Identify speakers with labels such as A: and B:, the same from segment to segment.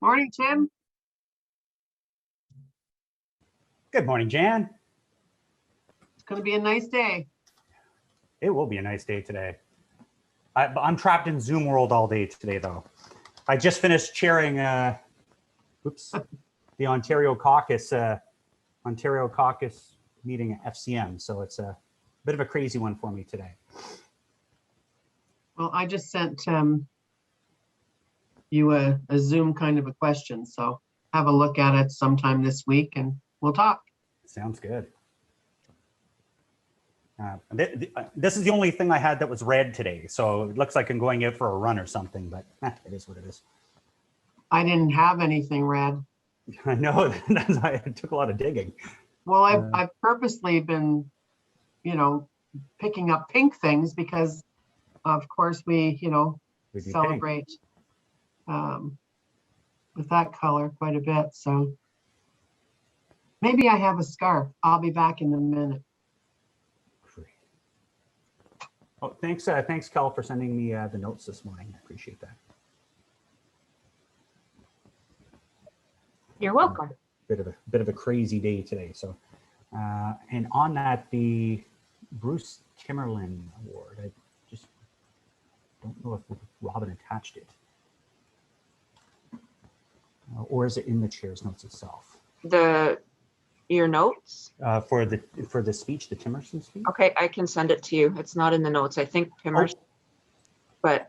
A: Morning, Tim.
B: Good morning, Jan.
A: It's going to be a nice day.
B: It will be a nice day today. I'm trapped in Zoom world all day today, though. I just finished chairing the Ontario Caucus meeting at FCM, so it's a bit of a crazy one for me today.
A: Well, I just sent you a Zoom kind of a question, so have a look at it sometime this week and we'll talk.
B: Sounds good. This is the only thing I had that was red today, so it looks like I'm going out for a run or something, but it is what it is.
A: I didn't have anything red.
B: I know, it took a lot of digging.
A: Well, I've purposely been, picking up pink things because, of course, we celebrate with that color quite a bit. So maybe I have a scarf. I'll be back in a minute.
B: Oh, thanks, Cal, for sending me the notes this morning. I appreciate that.
C: You're welcome.
B: Bit of a crazy day today. So, and on that, the Bruce Timmerlin Award. I just don't know if Robin attached it, or is it in the chair's notes itself?
C: Your notes
B: for the speech, the Timerson speech.
C: Okay, I can send it to you. It's not in the notes, I think, Timerson, but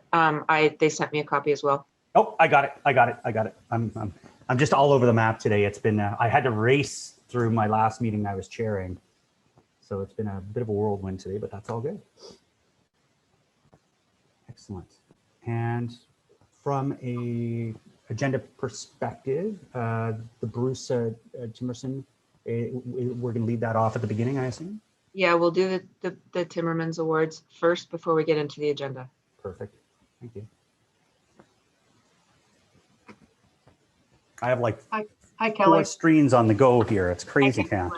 C: they sent me a copy as well.
B: Oh, I got it. I'm just all over the map today. It's been I had to race through my last meeting I was chairing, so it's been a bit of a whirlwind today, but that's all good. Excellent. And from a agenda perspective, the Bruce Timerson. We're going to lead that off at the beginning, I assume?
C: Yeah, we'll do the Timmermans Awards first before we get into the agenda.
B: Perfect. Thank you. I have like
A: Hi, Kelly.
B: 4 screens on the go here. It's crazy town.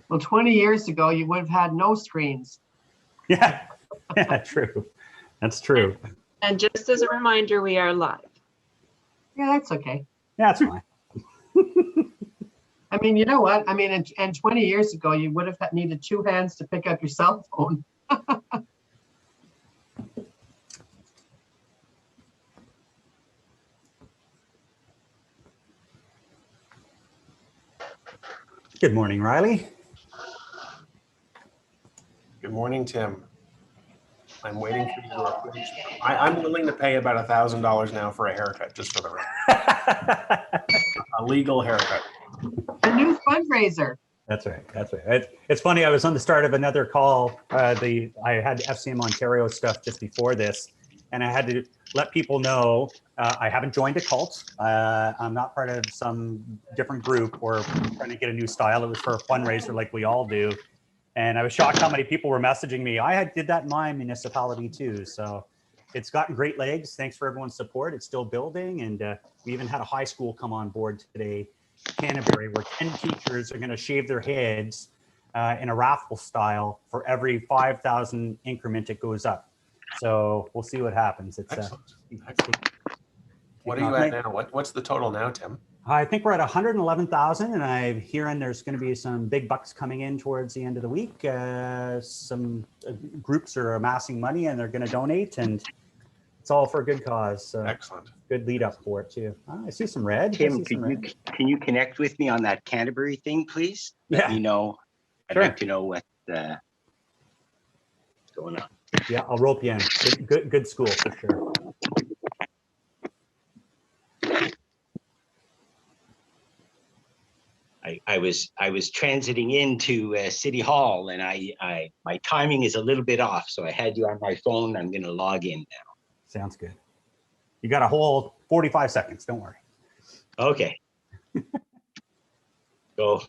A: Well, 20 years ago, you would have had no screens.
B: Yeah, true. That's true.
C: And just as a reminder, we are live.
A: Yeah, that's okay.
B: Yeah, that's fine.
A: I mean, you know what? I mean, and 20 years ago, you would have needed 2 hands to pick up your cell phone.
B: Good morning, Riley.
D: Good morning, Tim. I'm waiting for you. I'm willing to pay about $1,000 now for a haircut, just for the record. A legal haircut.
A: A new fundraiser.
B: That's right. It's funny. I was on the start of another call. I had FCM Ontario stuff just before this, and I had to let people know I haven't joined a cult. I'm not part of some different group or trying to get a new style. It was for a fundraiser like we all do. And I was shocked how many people were messaging me. I did that in my municipality too. So it's gotten great legs. Thanks for everyone's support. It's still building. And we even had a high school come on board today, Canterbury, where 10 teachers are going to shave their heads in a raffle style for every 5,000 increment it goes up. So we'll see what happens. It's
D: Excellent. What are you at now? What's the total now, Tim?
B: I think we're at 111,000, and I'm hearing there's going to be some big bucks coming in towards the end of the week. Some groups are amassing money and they're going to donate, and it's all for a good cause. So
D: excellent.
B: Good lead up for it too. I see some red.
E: Tim, can you connect with me on that Canterbury thing, please?
B: Yeah.
E: Let me know. I'd like to know what's going on.
B: Yeah, I'll rope you in. Good school for sure.
E: I was transiting into City Hall, and my timing is a little bit off, so I had you on my phone. I'm going to log in now.
B: Sounds good. You got a whole 45 seconds. Don't worry.
E: Okay. Go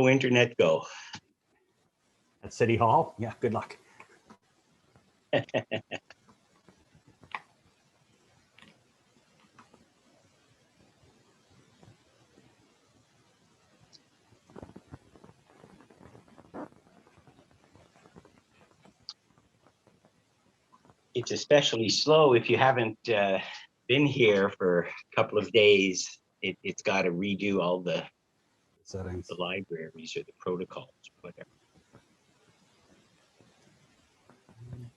E: internet, go.
B: At City Hall? Yeah, good luck.
E: it's especially slow if you haven't been here for a couple of days. It's got to redo all the
B: Settings.
E: the libraries or the protocols, whatever.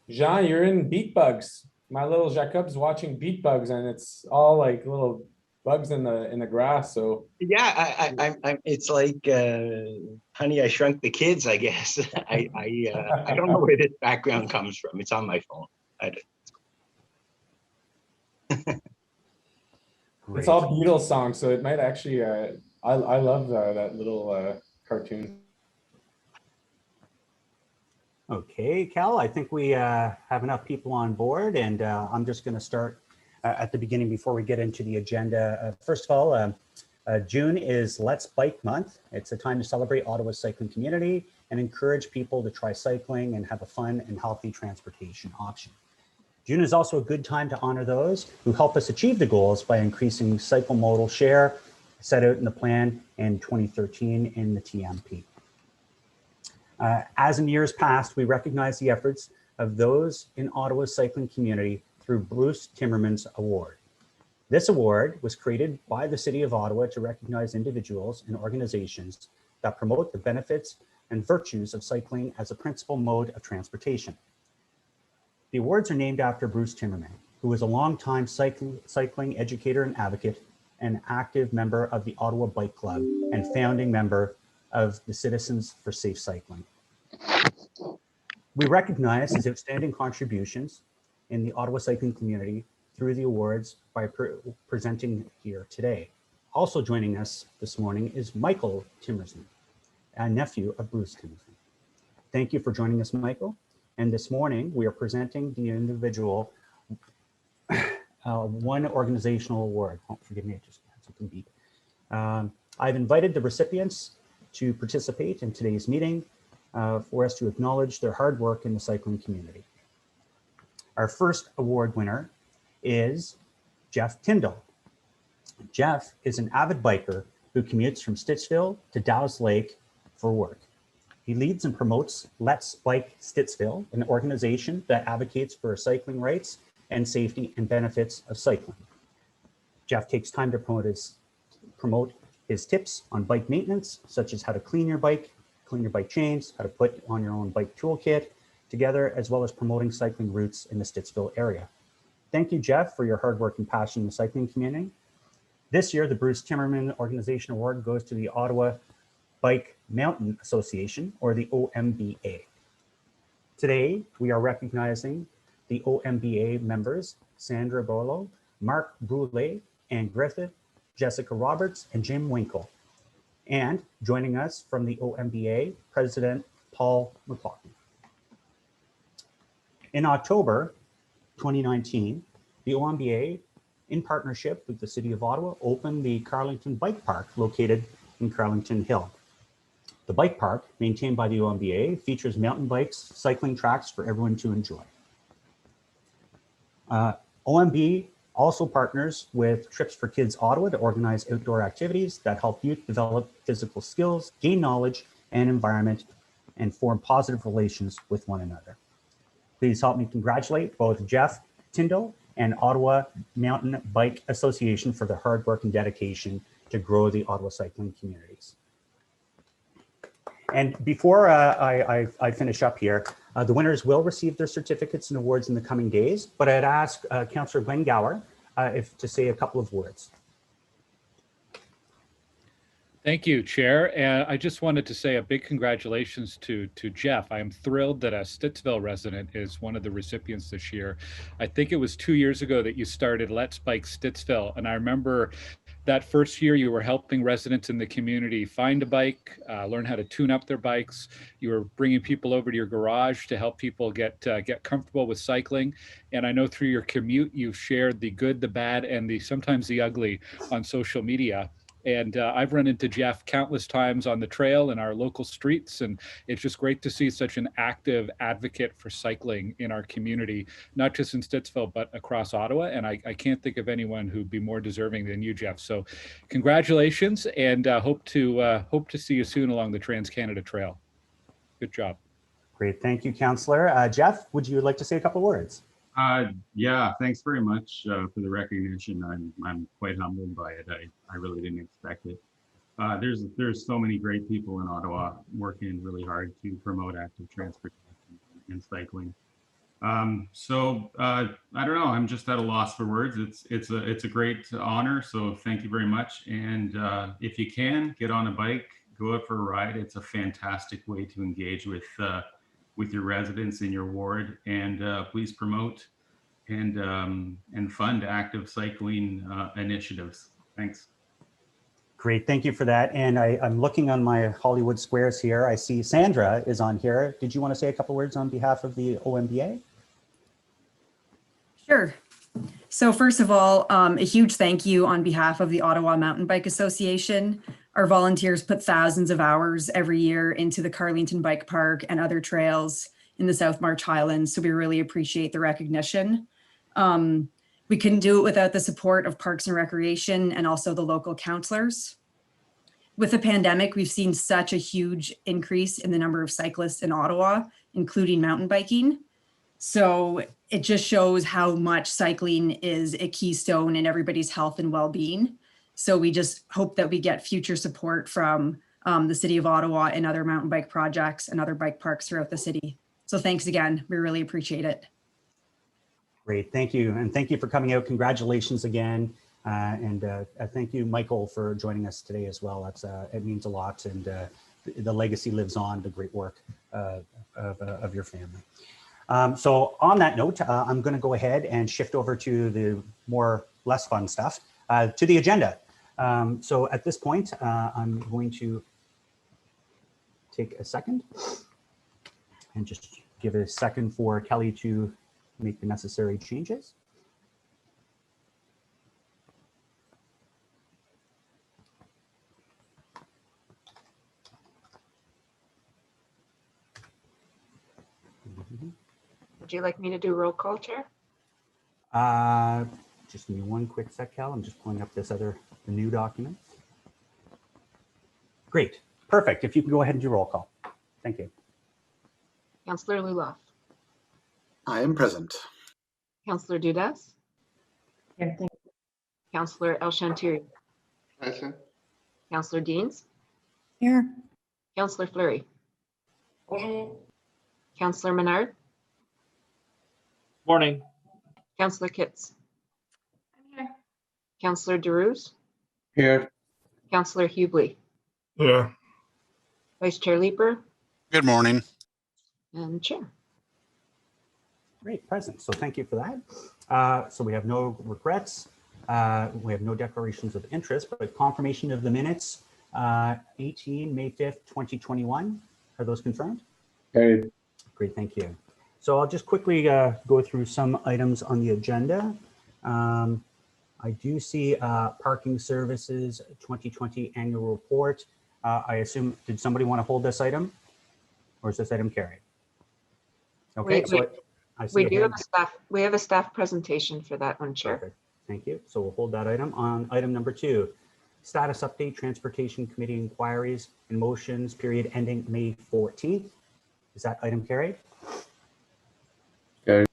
F: Jean, you're in beat bugs. My little Jacob's watching beat bugs, and it's all like little bugs in the grass. So
E: Yeah, I'm. It's like Honey, I Shrunk the Kids. I guess I don't know where this background comes from. It's on my phone.
F: it's all Beatles songs. So it might actually. I love that little cartoon.
B: Okay, Cal, I think we have enough people on board, and I'm just going to start at the beginning before we get into the agenda. First of all, June is Let's Bike Month. It's a time to celebrate Ottawa's cycling community and encourage people to try cycling and have a fun and healthy transportation option. June is also a good time to honor those who help us achieve the goals by increasing cycle modal share set out in the plan in 2013 in the TMP. As in years past, we recognize the efforts of those in Ottawa's cycling community through Bruce Timmerman's Award. This award was created by the City of Ottawa to recognize individuals and organizations that promote the benefits and virtues of cycling as a principal mode of transportation. The awards are named after Bruce Timmerman, who was a longtime cycling educator and advocate, an active member of the Ottawa Bike Club, and founding member of the Citizens for Safe Cycling. We recognize his outstanding contributions in the Ottawa cycling community through the awards by presenting here today. Also joining us this morning is Michael Timmerman, a nephew of Bruce Timmerman. Thank you for joining us, Michael. And this morning we are presenting the individual one organizational award. Oh, forgive me, I just had something beep. I've invited the recipients to participate in today's meeting for us to acknowledge their hard work in the cycling community. Our first award winner is Jeff Tindall. Jeff is an avid biker who commutes from Stittsville to Dow's Lake for work. He leads and promotes Let's Bike Stittsville, an organization that advocates for cycling rights and safety and benefits of cycling. Jeff takes time to promote his tips on bike maintenance, such as how to clean your bike chains, how to put on your own bike toolkit together, as well as promoting cycling routes in the Stittsville area. Thank you, Jeff, for your hard work and passion in the cycling community. This year, the Bruce Timmerman Organization Award goes to the Ottawa Bike Mountain Association, or the OMBA. Today, we are recognizing the OMBA members, Sandra Bolo, Mark Brule, Ann Griffith, Jessica Roberts, and Jim Winkle. And joining us from the OMBA, President Paul McLaughlin. In October 2019, the OMBA, in partnership with the City of Ottawa, opened the Carlington Bike Park located in Carlington Hill. The bike park, maintained by the OMBA, features mountain bikes, cycling tracks for everyone to enjoy. OMB also partners with Trips for Kids Ottawa to organize outdoor activities that help youth develop physical skills, gain knowledge and environment, and form positive relations with one another. Please help me congratulate both Jeff Tindall and Ottawa Mountain Bike Association for their hard work and dedication to grow the Ottawa cycling communities. And before I finish up here, the winners will receive their certificates and awards in the coming days, but I'd ask Councillor Glenn Gower to say a couple of words.
G: Thank you, Chair. And I just wanted to say a big congratulations to Jeff. I am thrilled that a Stittsville resident is one of the recipients this year. I think it was 2 years ago that you started Let's Bike Stittsville. And I remember that first year you were helping residents in the community find a bike, learn how to tune up their bikes. You were bringing people over to your garage to help people get comfortable with cycling. And I know through your commute, you've shared the good, the bad, and sometimes the ugly on social media. And I've run into Jeff countless times on the trail in our local streets, and it's just great to see such an active advocate for cycling in our community, not just in Stittsville, but across Ottawa. And I can't think of anyone who'd be more deserving than you, Jeff. So congratulations, and hope to see you soon along the Trans-Canada Trail. Good job.
B: Great, thank you, Councillor. Jeff, would you like to say a couple words?
H: Yeah, thanks very much for the recognition. I'm quite humbled by it. I really didn't expect it. There's so many great people in Ottawa working really hard to promote active transportation and cycling. I don't know. I'm just at a loss for words. It's a great honor. So thank you very much. And if you can get on a bike, go out for a ride. It's a fantastic way to engage with your residents in your ward. And please promote and fund active cycling initiatives. Thanks.
B: Great, thank you for that. And I'm looking on my Hollywood Squares here. I see Sandra is on here. Did you want to say a couple words on behalf of the OMBA?
I: Sure. So first of all, a huge thank you on behalf of the Ottawa Mountain Bike Association. Our volunteers put thousands of hours every year into the Carleton Bike Park and other trails in the South March Highlands. So we really appreciate the recognition. We couldn't do it without the support of Parks and Recreation and also the local councillors. With the pandemic, we've seen such a huge increase in the number of cyclists in Ottawa, including mountain biking. So it just shows how much cycling is a keystone in everybody's health and well-being. So we just hope that we get future support from the City of Ottawa and other mountain bike projects and other bike parks throughout the city. So thanks again. We really appreciate it.
B: Great, thank you. And thank you for coming out. Congratulations again. And thank you, Michael, for joining us today as well. It means a lot. And the legacy lives on, the great work of your family. So on that note, I'm going to go ahead and shift over to the less fun stuff, to the agenda. So at this point, I'm going to take a second and just give it a second for Kelly to make the necessary changes.
C: Would you like me to do roll call, Chair?
B: Just give me one quick sec, Cal. I'm just pulling up the new document. Great, perfect. If you can go ahead and do roll call. Thank you.
C: Councillor Luloff.
J: I am present.
C: Councillor Dudas.
A: Here, thank
C: Councillor El Shantiri.
J: Present.
C: Councillor Deans.
I: Here.
C: Councillor Fleury. Councillor Menard.
K: Morning.
C: Councillor Kitts. I'm here. Councillor DeRuse.
J: Here.
C: Councillor Hubley.
J: Here.
C: Vice Chair Leeper.
J: Good morning.
C: And Chair.
B: Great, present. So thank you for that. So we have no regrets. We have no declarations of interest, but confirmation of the minutes, 18 May 5th, 2021. Are those confirmed?
F: Okay.
B: Great, thank you. So I'll just quickly go through some items on the agenda. I do see parking services 2020 annual report. I assume, did somebody want to hold this item? Or is this item carried? Okay,
C: We have a staff presentation for that one, Chair.
B: Perfect. Thank you. So we'll hold that item. On item number 2, status update, Transportation Committee inquiries and motions, period ending May 14th. Is that item carried?
F: Carried.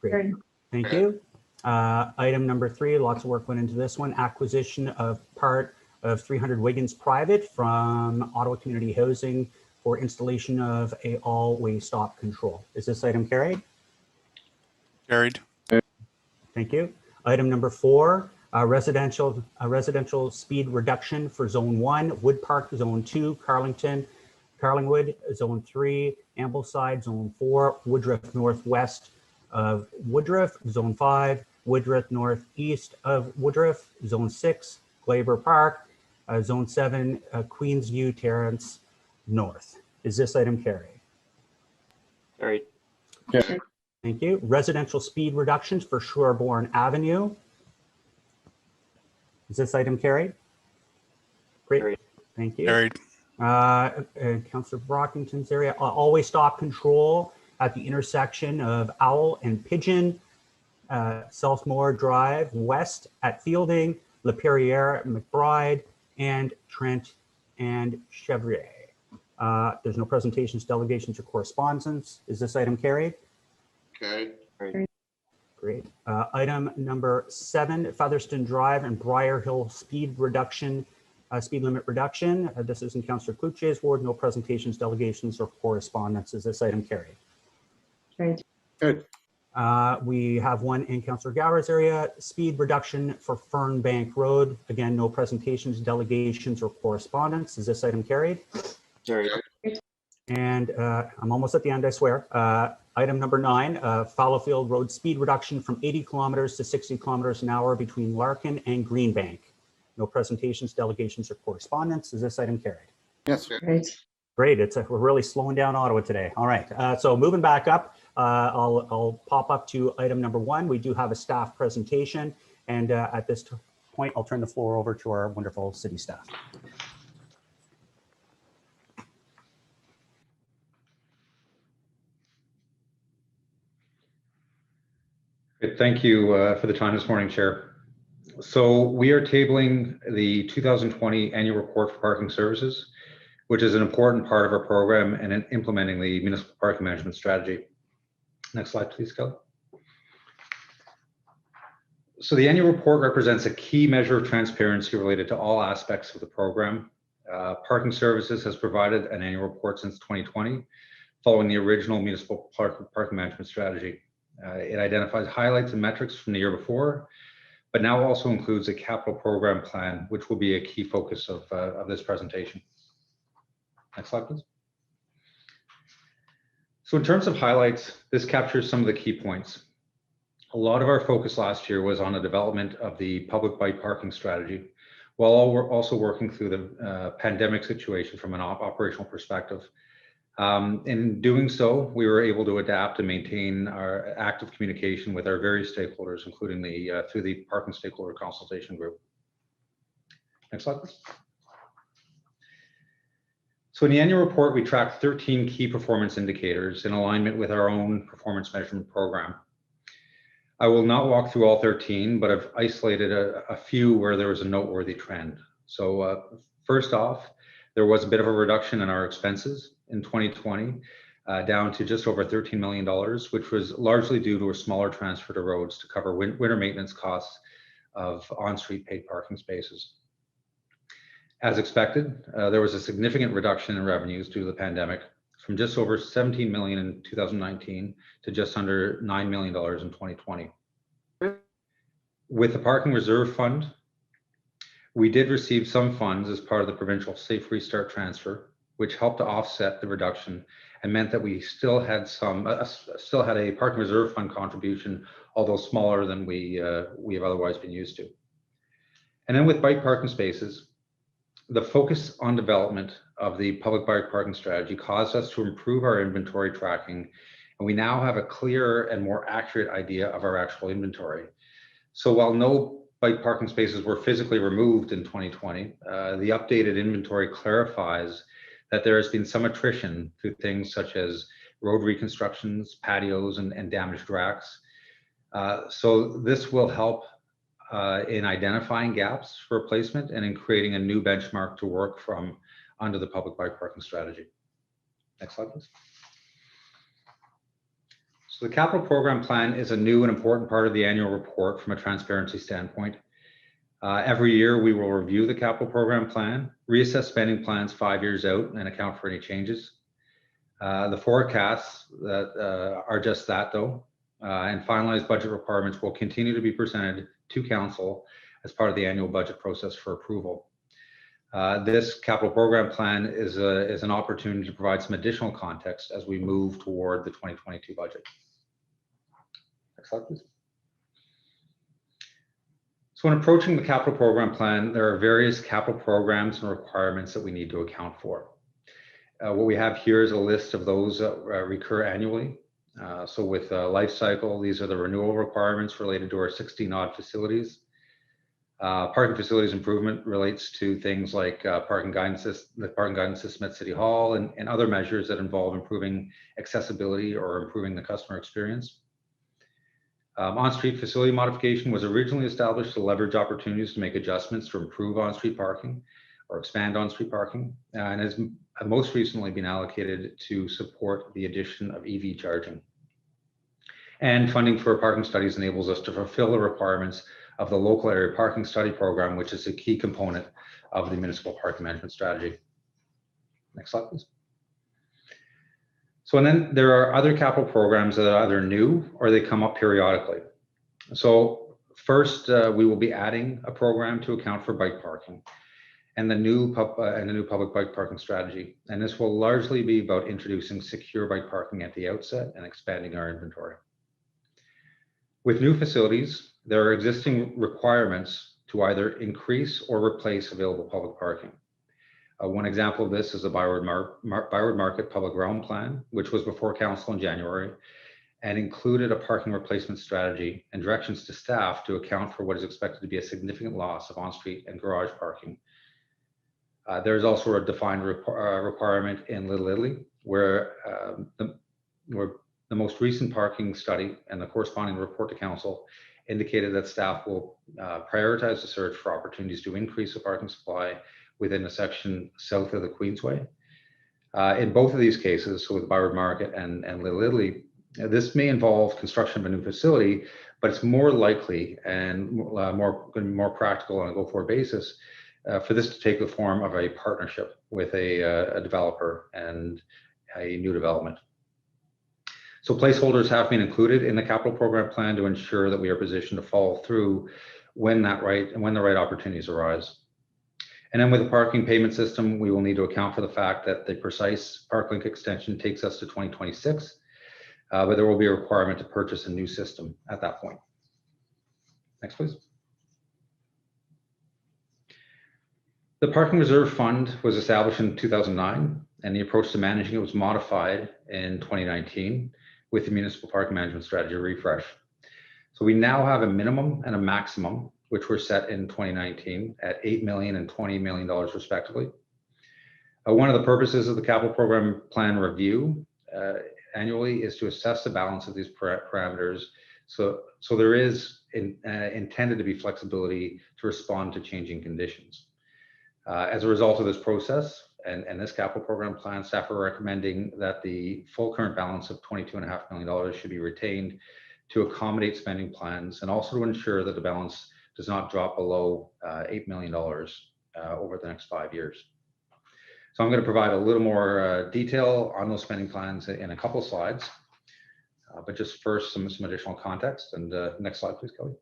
B: Great. Thank you. Item number 3, lots of work went into this one. Acquisition of part of 300 Wiggins Private from Ottawa Community Housing for installation of a all-way stop control. Is this item carried?
J: Carried.
B: Thank you. Item number 4, residential speed reduction for Zone 1, Wood Park, Zone 2, Carlingwood, Zone 3, Ambleside, Zone 4, Woodruff Northwest of Woodruff, Zone 5, Woodruff Northeast of Woodruff, Zone 6, Glaber Park, Zone 7, Queensview Terrace North. Is this item carried?
K: Carried.
F: Carried.
B: Thank you. Residential speed reductions for Shoreborn Avenue. Is this item carried? Great.
K: Carried.
B: Thank you.
J: Carried.
B: Councillor Brockington's area, always stop control at the intersection of Owl and Pigeon, Southmore Drive West at Fielding, LaPerriere, McBride, and Trent and Chevrier. There's no presentations, delegations, or correspondence. Is this item carried?
J: Carried.
K: Carried.
B: Great. Item number 7, Featherston Drive and Briar Hill speed reduction, speed limit reduction. This is in Councillor Cloutier's ward. No presentations, delegations, or correspondence. Is this item carried?
A: Carried.
J: Good.
B: We have one in Councillor Gower's area, speed reduction for Fern Bank Road. Again, no presentations, delegations, or correspondence. Is this item carried?
K: Carried.
B: And I'm almost at the end, I swear. Item number 9, Fallowfield Road speed reduction from 80 kilometers to 60 kilometers an hour between Larkin and Greenbank. No presentations, delegations, or correspondence. Is this item carried?
J: Yes.
A: Carried.
B: Great. We're really slowing down Ottawa today. All right. So moving back up, I'll pop up to item number 1. We do have a staff presentation. And at this point, I'll turn the floor over to our wonderful city staff.
L: Thank you for the time this morning, Chair. So we are tabling the 2020 annual report for parking services, which is an important part of our program and in implementing the municipal parking management strategy. Next slide, please, Kelly. So the annual report represents a key measure of transparency related to all aspects of the program. Parking Services has provided an annual report since 2020, following the original municipal parking management strategy. It identifies highlights and metrics from the year before, but now also includes a capital program plan, which will be a key focus of this presentation. Next slide, please. So in terms of highlights, this captures some of the key points. A lot of our focus last year was on the development of the public bike parking strategy, while we're also working through the pandemic situation from an operational perspective. In doing so, we were able to adapt and maintain our active communication with our various stakeholders, including through the Parking Stakeholder Consultation Group. Next slide, please. So in the annual report, we tracked 13 key performance indicators in alignment with our own performance measurement program. I will not walk through all 13, but I've isolated a few where there was a noteworthy trend. So first off, there was a bit of a reduction in our expenses in 2020, down to just over $13 million, which was largely due to a smaller transfer to roads to cover winter maintenance costs of on-street paid parking spaces. As expected, there was a significant reduction in revenues due to the pandemic, from just over 17 million in 2019 to just under $9 million in 2020. With the Parking Reserve Fund, we did receive some funds as part of the provincial Safe Restart transfer, which helped to offset the reduction and meant that we still had a Parking Reserve Fund contribution, although smaller than we have otherwise been used to. And then with bike parking spaces, the focus on development of the public bike parking strategy caused us to improve our inventory tracking, and we now have a clearer and more accurate idea of our actual inventory. So while no bike parking spaces were physically removed in 2020, the updated inventory clarifies that there has been some attrition through things such as road reconstructions, patios, and damaged racks. So this will help in identifying gaps for replacement and in creating a new benchmark to work from under the public bike parking strategy. Next slide, please. So the capital program plan is a new and important part of the annual report from a transparency standpoint. Every year we will review the capital program plan, reassess spending plans 5 years out and account for any changes. The forecasts that are just that though, and finalized budget requirements will continue to be presented to Council as part of the annual budget process for approval. This capital program plan is an opportunity to provide some additional context as we move toward the 2022 budget. Next slide, please. So when approaching the capital program plan, there are various capital programs and requirements that we need to account for. What we have here is a list of those that recur annually. So with life cycle, these are the renewal requirements related to our 16-odd facilities. Parking facilities improvement relates to things like the parking guidance system at City Hall and other measures that involve improving accessibility or improving the customer experience. On-street facility modification was originally established to leverage opportunities to make adjustments to improve on-street parking or expand on-street parking, and has most recently been allocated to support the addition of EV charging. And funding for parking studies enables us to fulfill the requirements of the local area parking study program, which is a key component of the municipal parking management strategy. Next slide, please. So, and then there are other capital programs that are either new or they come up periodically. So first, we will be adding a program to account for bike parking and the new public bike parking strategy. And this will largely be about introducing secure bike parking at the outset and expanding our inventory. With new facilities, there are existing requirements to either increase or replace available public parking. One example of this is the Byward Market Public Realm Plan, which was before Council in January and included a parking replacement strategy and directions to staff to account for what is expected to be a significant loss of on-street and garage parking. There's also a defined requirement in Little Italy, where the most recent parking study and the corresponding report to Council indicated that staff will prioritize the search for opportunities to increase the parking supply within the section south of the Queensway. In both of these cases, so with Byward Market and Little Italy, this may involve construction of a new facility, but it's more likely and more practical on a go-forward basis for this to take the form of a partnership with a developer and a new development. So placeholders have been included in the capital program plan to ensure that we are positioned to follow through when the right opportunities arise. And then with the parking payment system, we will need to account for the fact that the precise ParkLink extension takes us to 2026, but there will be a requirement to purchase a new system at that point. Next, please. The Parking Reserve Fund was established in 2009, and the approach to managing it was modified in 2019 with the Municipal Parking Management Strategy refresh. So we now have a minimum and a maximum, which were set in 2019 at $8 million and $20 million respectively. One of the purposes of the capital program plan review annually is to assess the balance of these parameters. So there is intended to be flexibility to respond to changing conditions. As a result of this process and this capital program plan, staff are recommending that the full current balance of $22.5 million should be retained to accommodate spending plans and also to ensure that the balance does not drop below $8 million over the next 5 years. So I'm going to provide a little more detail on those spending plans in a couple of slides, but just first some additional context. And next slide, please, Kelly.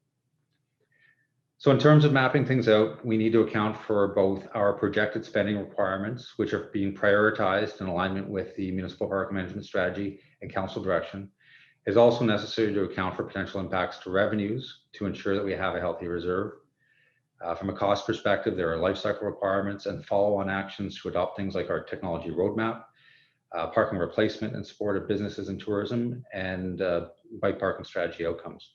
L: So in terms of mapping things out, we need to account for both our projected spending requirements, which are being prioritized in alignment with the Municipal Park Management Strategy and Council direction. It's also necessary to account for potential impacts to revenues to ensure that we have a healthy reserve. From a cost perspective, there are life cycle requirements and follow-on actions to adopt things like our technology roadmap, parking replacement in support of businesses and tourism, and bike parking strategy outcomes.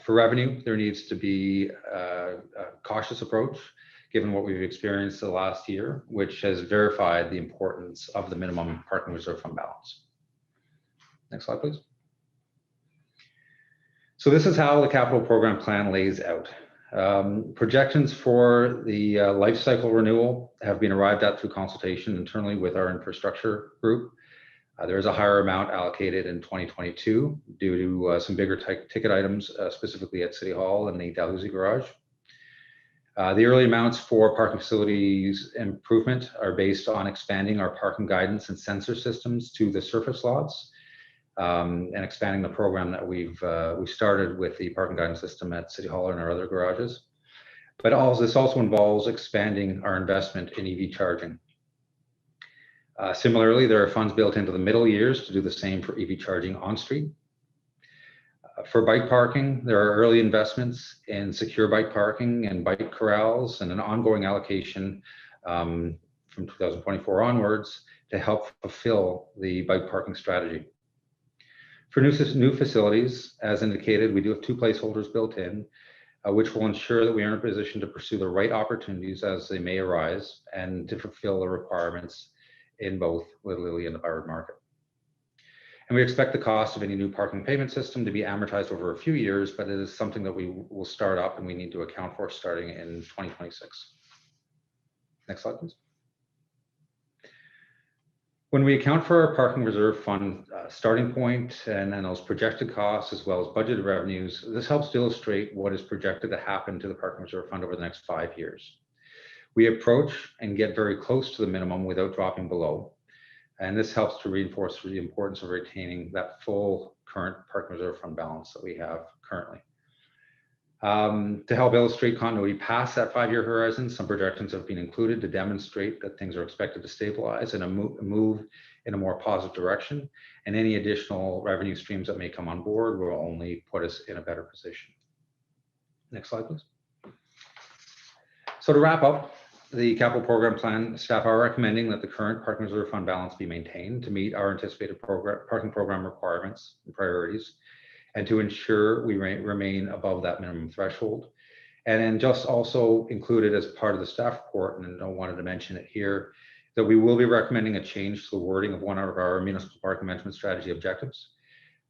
L: For revenue, there needs to be a cautious approach, given what we've experienced the last year, which has verified the importance of the minimum parking reserve fund balance. Next slide, please. So this is how the capital program plan lays out. Projections for the life cycle renewal have been arrived at through consultation internally with our infrastructure group. There is a higher amount allocated in 2022 due to some bigger ticket items, specifically at City Hall and the Dalhousie Garage. The early amounts for parking facilities improvement are based on expanding our parking guidance and sensor systems to the surface lots, and expanding the program that we started with the parking guidance system at City Hall and our other garages. But this also involves expanding our investment in EV charging. Similarly, there are funds built into the middle years to do the same for EV charging on street. For bike parking, there are early investments in secure bike parking and bike corrals and an ongoing allocation from 2024 onwards to help fulfill the bike parking strategy. For new facilities, as indicated, we do have 2 placeholders built in, which will ensure that we are in a position to pursue the right opportunities as they may arise and to fulfill the requirements in both Little Italy and the Byward Market. And we expect the cost of any new parking payment system to be amortized over a few years, but it is something that we will start up and we need to account for starting in 2026. Next slide, please. When we account for our parking reserve fund starting point and then those projected costs as well as budgeted revenues, this helps to illustrate what is projected to happen to the parking reserve fund over the next 5 years. We approach and get very close to the minimum without dropping below. And this helps to reinforce the importance of retaining that full current parking reserve fund balance that we have currently. To help illustrate continuity past that 5-year horizon, some projections have been included to demonstrate that things are expected to stabilize and move in a more positive direction. And any additional revenue streams that may come on board will only put us in a better position. Next slide, please. So to wrap up, the capital program plan, staff are recommending that the current parking reserve fund balance be maintained to meet our anticipated parking program requirements and priorities, and to ensure we remain above that minimum threshold. And then just also included as part of the staff report, and I wanted to mention it here, that we will be recommending a change to the wording of one of our municipal parking management strategy objectives.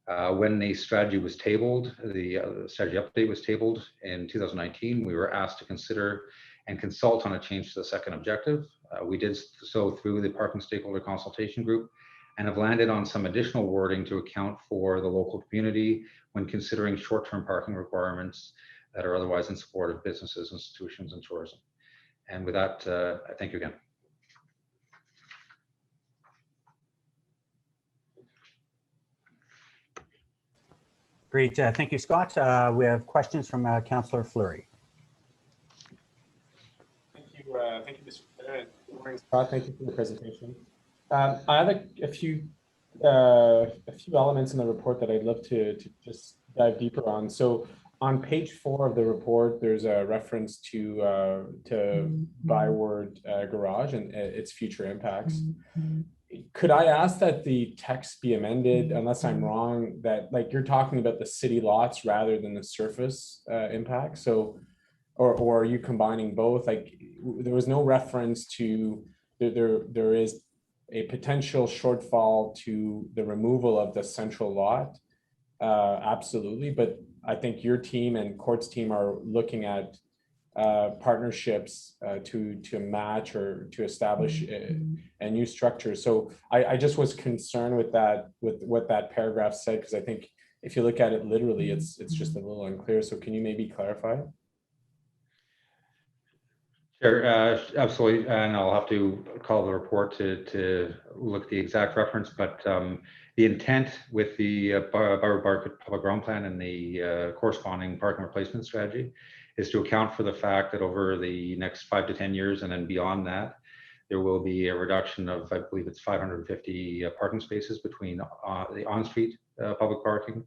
L: When the strategy was tabled, the strategy update was tabled in 2019, we were asked to consider and consult on a change to the second objective. We did so through the parking stakeholder consultation group and have landed on some additional wording to account for the local community when considering short-term parking requirements that are otherwise in support of businesses, institutions, and tourism. And with that, I thank you again.
B: Great, thank you, Scott. We have questions from Councillor Fleury.
F: Thank you, Mr. President. Good morning, Scott. Thank you for the presentation. I have a few elements in the report that I'd love to just dive deeper on. So on page 4 of the report, there's a reference to Byward Garage and its future impacts. Could I ask that the text be amended, unless I'm wrong, that like you're talking about the city lots rather than the surface impact? So, or are you combining both? Like there was no reference to there is a potential shortfall to the removal of the central lot. Absolutely, but I think your team and Court's team are looking at partnerships to match or to establish a new structure. So I just was concerned with that, with what that paragraph said, because I think if you look at it literally, it's just a little unclear. So can you maybe clarify?
L: Sure, absolutely, and I'll have to call the report to look at the exact reference, but the intent with the Byward Public Ground Plan and the corresponding parking replacement strategy is to account for the fact that over the next 5 to 10 years and then beyond that, there will be a reduction of, I believe it's 550 parking spaces between the on-street public parking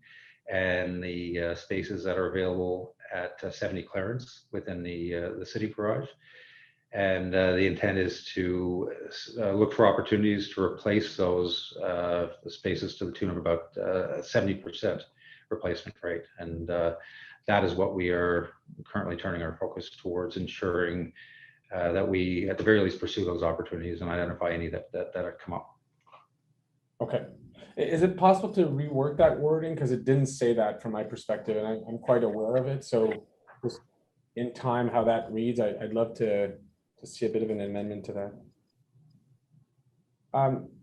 L: and the spaces that are available at 70 clearance within the city garage. And the intent is to look for opportunities to replace those spaces to the tune of about 70% replacement rate. And that is what we are currently turning our focus towards, ensuring that we, at the very least, pursue those opportunities and identify any that have come up.
F: Okay. Is it possible to rework that wording? Because it didn't say that from my perspective, and I'm quite aware of it. So just in time, how that reads, I'd love to see a bit of an amendment to that.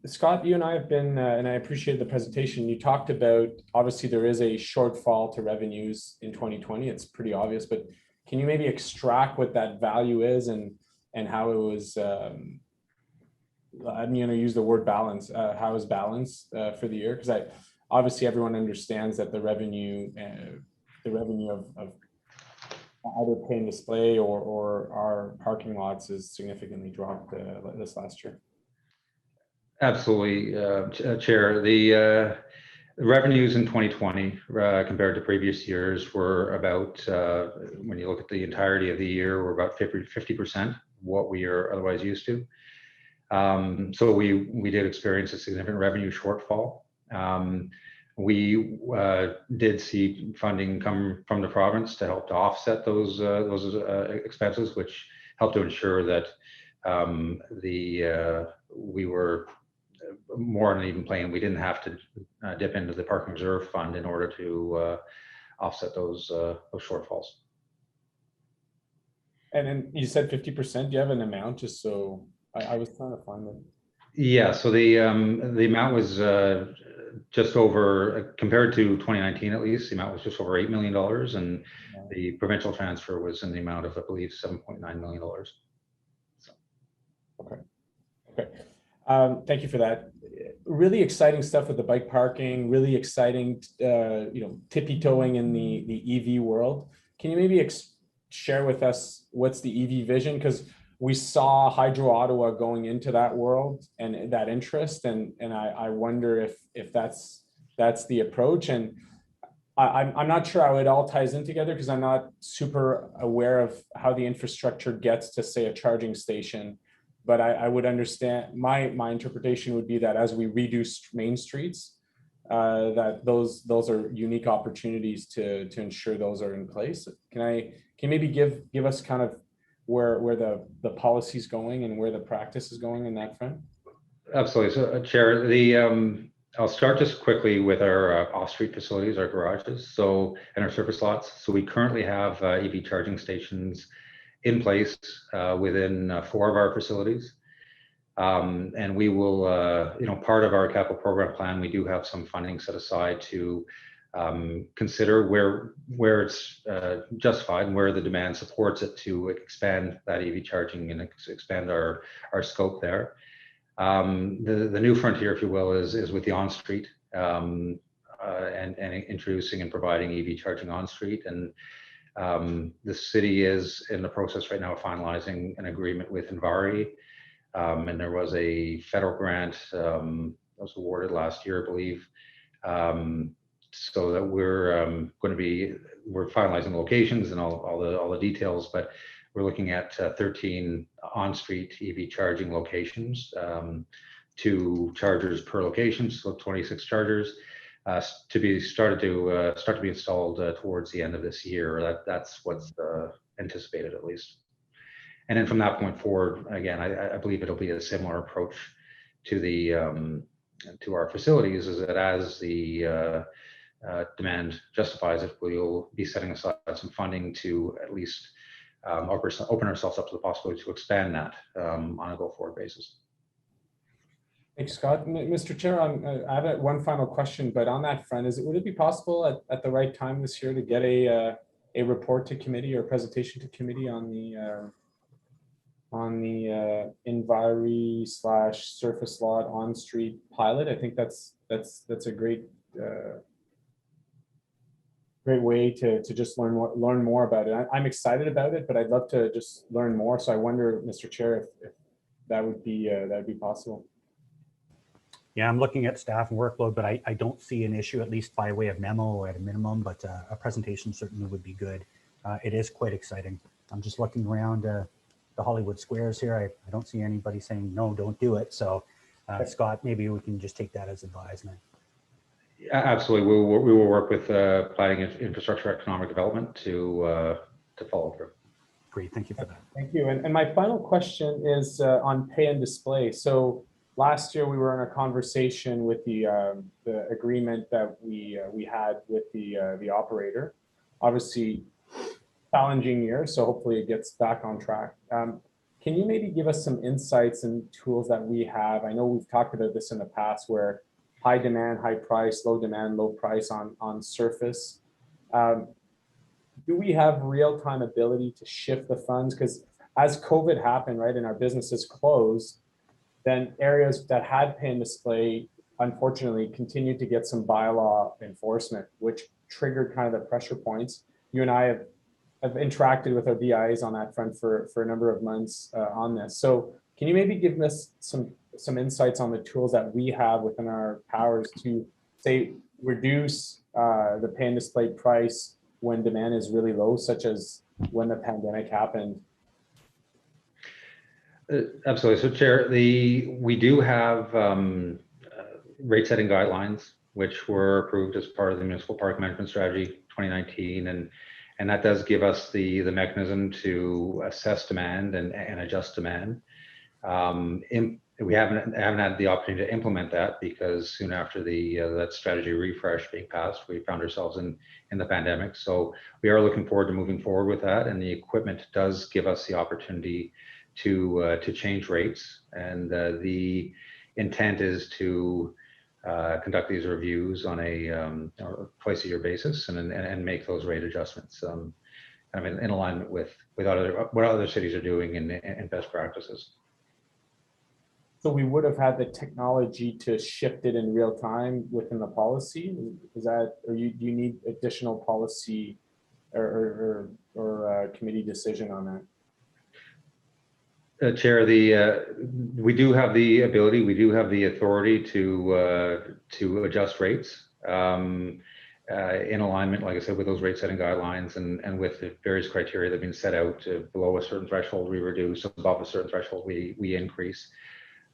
F: Scott, you and I have been, and I appreciate the presentation. You talked about, obviously there is a shortfall to revenues in 2020. It's pretty obvious, but can you maybe extract what that value is and how it was, I'm going to use the word balance, how is balance for the year? Because obviously everyone understands that the revenue of either pay and display or our parking lots is significantly dropped this last year.
L: Absolutely, Chair. The revenues in 2020 compared to previous years were about, when you look at the entirety of the year, we're about 50% what we are otherwise used to. So we did experience a significant revenue shortfall. We did see funding come from the province to help to offset those expenses, which helped to ensure that we were more on an even plane. We didn't have to dip into the parking reserve fund in order to offset those shortfalls. And
F: then you said 50%. Do you have an amount, just so I was trying to find it?
L: Yeah, so the amount was just over, compared to 2019 at least, the amount was just over $8 million, and the provincial transfer was in the amount of, I believe, $7.9 million. So.
F: Okay. Thank you for that. Really exciting stuff with the bike parking, really exciting, tippy-toeing in the EV world. Can you maybe share with us what's the EV vision? Because we saw Hydro Ottawa going into that world and that interest, and I wonder if that's the approach. And I'm not sure how it all ties in together, because I'm not super aware of how the infrastructure gets to, say, a charging station. But I would understand, my interpretation would be that as we reduce main streets, that those are unique opportunities to ensure those are in place. Can you maybe give us kind of where the policy is going and where the practice is going in that front?
L: Absolutely. So, Chair, I'll start just quickly with our off-street facilities, our garages, and our surface lots. So we currently have EV charging stations in place within 4 of our facilities. And we will, part of our capital program plan, we do have some funding set aside to consider where it's justified and where the demand supports it to expand that EV charging and expand our scope there. The new frontier, if you will, is with the on-street and introducing and providing EV charging on-street. And the city is in the process right now of finalizing an agreement with Envari. And there was a federal grant that was awarded last year, I believe. So that we're finalizing locations and all the details, but we're looking at 13 on-street EV charging locations, 2 chargers per location, so 26 chargers to start to be installed towards the end of this year. That's what's anticipated, at least. And then from that point forward, again, I believe it'll be a similar approach to our facilities, is that as the demand justifies it, we'll be setting aside some funding to at least open ourselves up to the possibility to expand that on a go-forward basis.
F: Thanks, Scott. Mr. Chair, I have one final question, but on that front, would it be possible at the right time this year to get a report to committee or a presentation to committee on the Enviri/surface lot on-street pilot? I think that's a great way to just learn more about it. I'm excited about it, but I'd love to just learn more. So I wonder, Mr. Chair, if that would be possible.
B: Yeah, I'm looking at staff and workload, but I don't see an issue, at least by way of memo at a minimum, but a presentation certainly would be good. It is quite exciting. I'm just looking around the Hollywood squares here. I don't see anybody saying, no, don't do it. So Scott, maybe we can just take that as advisement.
L: Absolutely. We will work with Planning and Infrastructure Economic Development to follow through.
B: Great, thank you for that.
F: Thank you. And my final question is on pay and display. So last year we were in a conversation with the agreement that we had with the operator. Obviously, challenging year, so hopefully it gets back on track. Can you maybe give us some insights and tools that we have? I know we've talked about this in the past, where high demand, high price, low demand, low price on surface. Do we have real-time ability to shift the funds? Because as COVID happened, right, and our businesses closed, then areas that had pay and display, unfortunately, continued to get some bylaw enforcement, which triggered kind of the pressure points. You and I have interacted with our BIs on that front for a number of months on this. So can you maybe give us some insights on the tools that we have within our powers to, say, reduce the pay and display price when demand is really low, such as when the pandemic happened?
L: Absolutely. So, Chair, we do have rate setting guidelines, which were approved as part of the Municipal Park Management Strategy 2019, and that does give us the mechanism to assess demand and adjust demand. We haven't had the opportunity to implement that because soon after that strategy refresh being passed, we found ourselves in the pandemic. So we are looking forward to moving forward with that, and the equipment does give us the opportunity to change rates. And intent is to conduct these reviews on a twice-a-year basis and make those rate adjustments kind of in alignment with what other cities are doing in best practices.
F: So we would have had the technology to shift it in real time within the policy. Is that, or do you need additional policy or committee decision on that?
L: Chair, we do have the ability, we do have the authority to adjust rates in alignment, like I said, with those rate setting guidelines and with the various criteria that have been set out. Below a certain threshold, we reduce; above a certain threshold, we increase.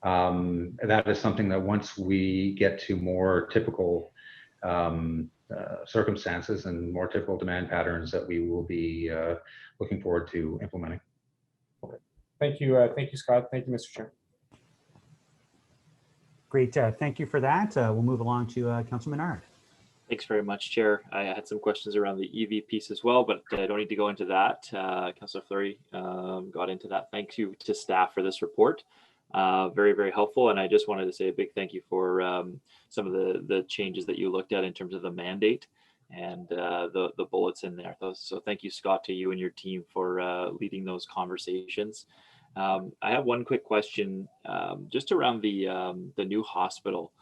L: That is something that once we get to more typical circumstances and more typical demand patterns, that we will be looking forward to implementing.
F: Okay. Thank you, Scott. Thank you, Mr. Chair.
B: Great, thank you for that. We'll move along to Councilor Menard.
K: Thanks very much, Chair. I had some questions around the EV piece as well, but I don't need to go into that. Councilor Fleury got into that. Thank you to staff for this report. Very, very helpful. And I just wanted to say a big thank you for some of the changes that you looked at in terms of the mandate and the bullets in there. So thank you, Scott, to you and your team for leading those conversations. I have one quick question just around the new hospital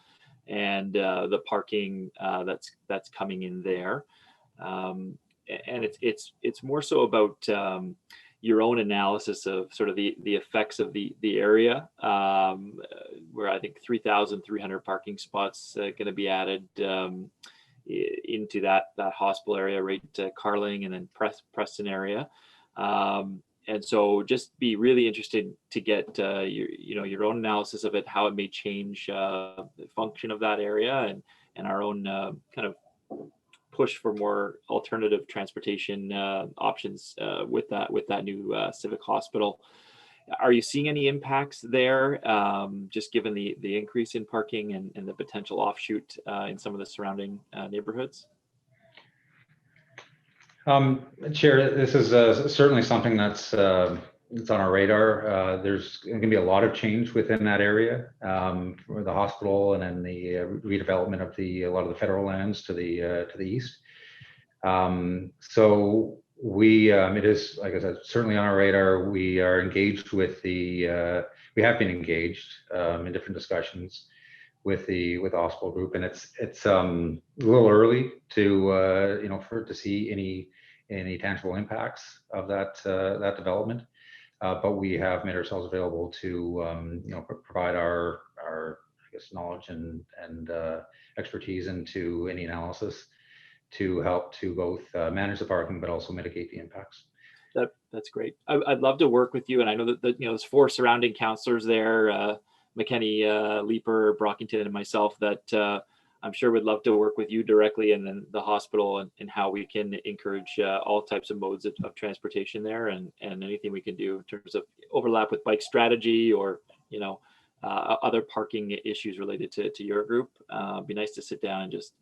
K: and the parking that's coming in there. And it's more so about your own analysis of sort of the effects of the area, where I think 3,300 parking spots going to be added into that hospital area, right to Carling and then Preston area. And so just be really interested to get your own analysis of it, how it may change the function of that area and our own kind of push for more alternative transportation options with that new civic hospital. Are you seeing any impacts there, just given the increase in parking and the potential offshoot in some of the surrounding neighborhoods?
L: Chair, this is certainly something that's on our radar. There's going to be a lot of change within that area for the hospital and then the redevelopment of a lot of the federal lands to the east. So it is, like I said, certainly on our radar. We are engaged with we have been engaged in different discussions with the hospital group, and it's a little early to see any tangible impacts of that development. But we have made ourselves available to provide our I guess knowledge and expertise into any analysis to help to both manage the parking but also mitigate the impacts.
K: That's great. I'd love to work with you, and I know that there's 4 surrounding councillors there, McKenney, Leeper, Brockington, and myself, that I'm sure would love to work with you directly and then the hospital and how we can encourage all types of modes of transportation there and anything we can do in terms of overlap with bike strategy or other parking issues related to your group. It'd be nice to sit down and just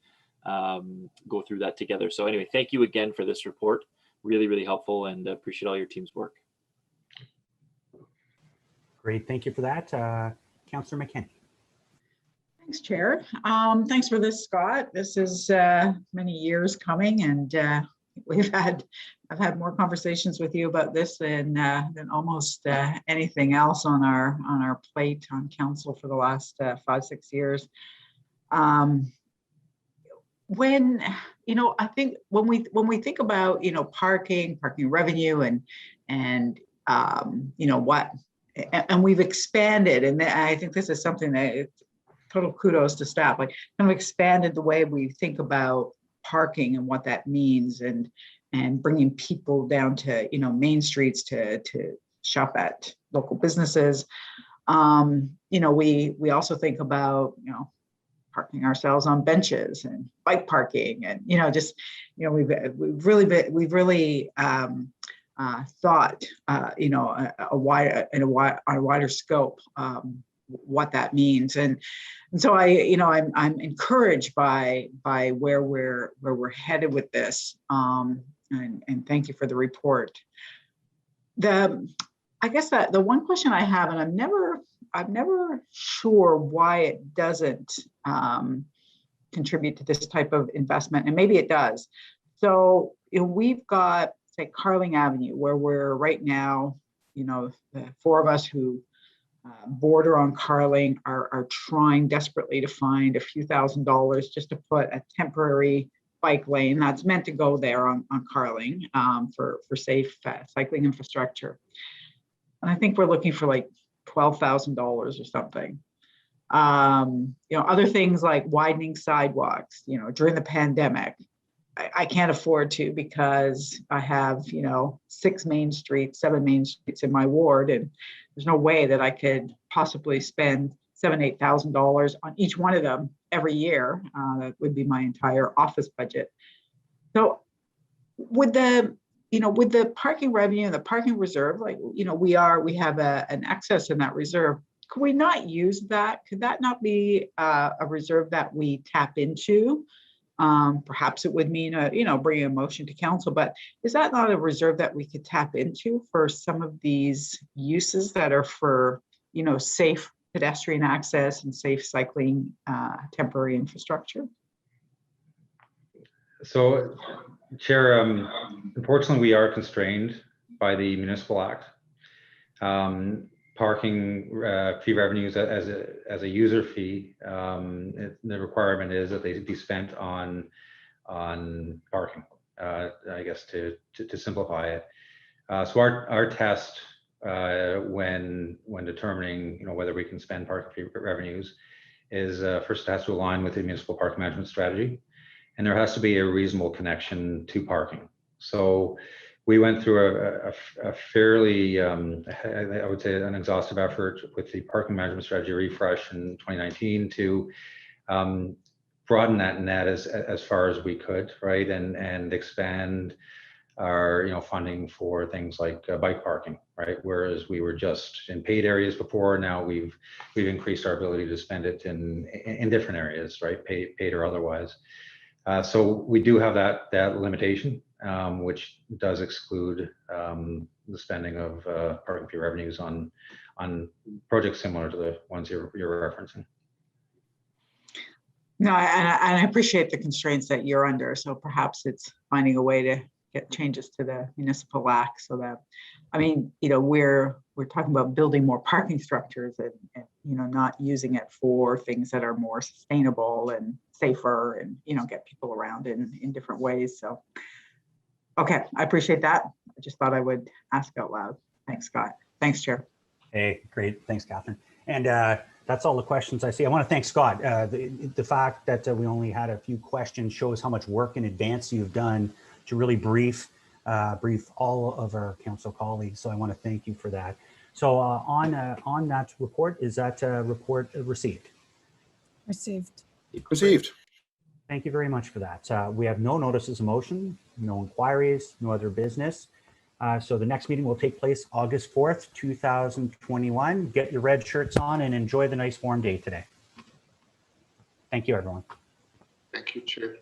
K: go through that together. So anyway, thank you again for this report. Really, really helpful, and appreciate all your team's work.
B: Great, thank you for that. Councillor McKenney.
M: Thanks, Chair. Thanks for this, Scott. This is many years coming, and I've had more conversations with you about this than almost anything else on our plate on council for the last 5-6 years. I think when we think about parking revenue and we've expanded, and I think this is something that total kudos to staff, like kind of expanded the way we think about parking and what that means, and bringing people down to main streets to shop at local businesses. We also think about parking ourselves on benches and bike parking, and we've really thought on a wider scope what that means, and so I'm encouraged by where we're headed with this, and thank you for the report. I guess that the one question I have, and I've never I'm never sure why it doesn't contribute to this type of investment, and maybe it does. So we've got, say, Carling Avenue, where we're right now, the four of us who border on Carling are trying desperately to find a few $1,000s just to put a temporary bike lane that's meant to go there on Carling for safe cycling infrastructure. And I think we're looking for like $12,000 or something. Other things like widening sidewalks, during the pandemic, I can't afford to because I have, 7 main streets in my ward, and there's no way that I could possibly spend $7,000, $8,000 on each one of them every year. That would be my entire office budget. So with the parking revenue and the parking reserve, we have an excess in that reserve. Could we not use that? Could that not be a reserve that we tap into? Perhaps it would mean, bringing a motion to council, but is that not a reserve that we could tap into for some of these uses that are for, safe pedestrian access and safe cycling temporary infrastructure?
L: So, Chair, unfortunately, we are constrained by the Municipal Act. Parking fee revenues as a user fee, the requirement is that they be spent on parking. I guess to simplify it. So our test when determining whether we can spend parking fee revenues is first it has to align with the municipal park management strategy, and there has to be a reasonable connection to parking. So we went through a fairly, I would say, an exhaustive effort with the parking management strategy refresh in 2019 to broaden that net as far as we could, right, and expand our funding for things like bike parking, right. Whereas we were just in paid areas before, now we've increased our ability to spend it in different areas, right, paid or otherwise. So we do have that limitation, which does exclude the spending of parking fee revenues on projects similar to the ones you're referencing.
M: No, and I appreciate the constraints that you're under. So perhaps it's finding a way to get changes to the municipal act so that, we're talking about building more parking structures and not using it for things that are more sustainable and safer and, get people around in different ways. So, okay, I appreciate that. I just thought I would ask out loud. Thanks, Scott. Thanks, Chair.
B: Hey, great. Thanks, Catherine. And that's all the questions I see. I want to thank Scott. The fact that we only had a few questions shows how much work in advance you've done to really brief all of our council colleagues. So I want to thank you for that. So on that report, is that report received?
N: Received.
J: Received.
B: Thank you very much for that. We have no notices of motion, no inquiries, no other business. So the next meeting will take place August 4th, 2021. Get your red shirts on and enjoy the nice warm day today. Thank you, everyone.
J: Thank you, Chair.